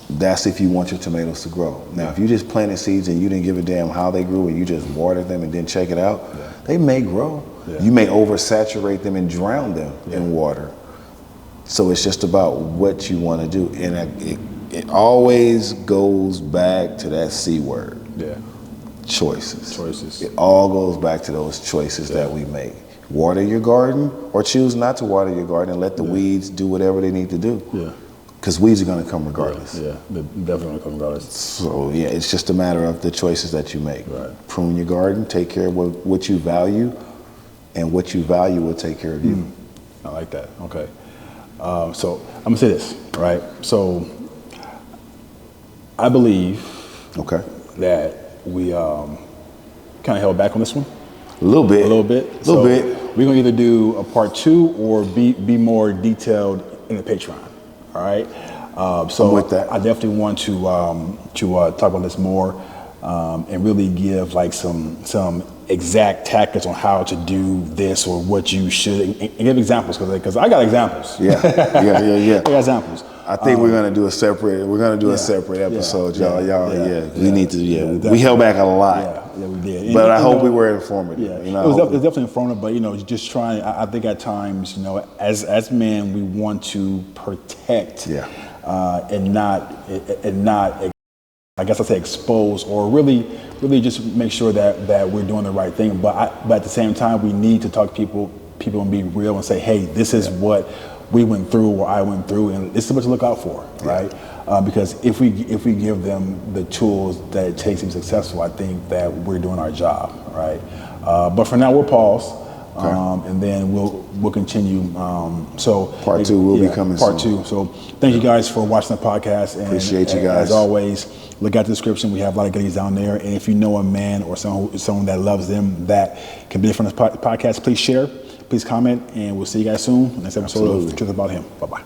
That's if you want your tomatoes to grow. Now, if you just planted seeds and you didn't give a damn how they grew and you just watered them and didn't check it out, they may grow. You may oversaturate them and drown them in water. So it's just about what you want to do. And it always goes back to that C word. Choices. It all goes back to those choices that we make. Water your garden or choose not to water your garden and let the weeds do whatever they need to do. Because weeds are going to come regardless. They're definitely going to come regardless. So yeah, it's just a matter of the choices that you make. Prune your garden, take care of what you value, and what you value will take care of you. I like that. Okay. So I'm gonna say this, right? So I believe that we kind of held back on this one. A little bit. We're gonna either do a part 2 or be more detailed in the Patreon. All right. So with that, I definitely want to talk about this more and really give like some exact tactics on how to do this or what you should and give examples because I got examples. I got examples. I think we're gonna do a separate episode, y'all. We need to. We held back a lot. We did. But I hope we were informative. It was definitely informative. But just trying. I think at times, as men, we want to protect, and not. I guess I say expose or really just make sure that we're doing the right thing. But at the same time, we need to talk to people and be real and say, hey, this is what we went through or I went through, and this is what to look out for, right? Because if we give them the tools that it takes to be successful, I think that we're doing our job, right? But for now, we'll pause. And then we'll continue. So part 2 will be coming part soon. 2. So thank you guys for watching the podcast. And, appreciate you guys. As always, look at the description. We have a lot of goodies down there. And if you know a man or someone that loves them that can benefit from this podcast, please share, please comment, and we'll see you guys soon. Next episode of Truth About Him. Bye-bye.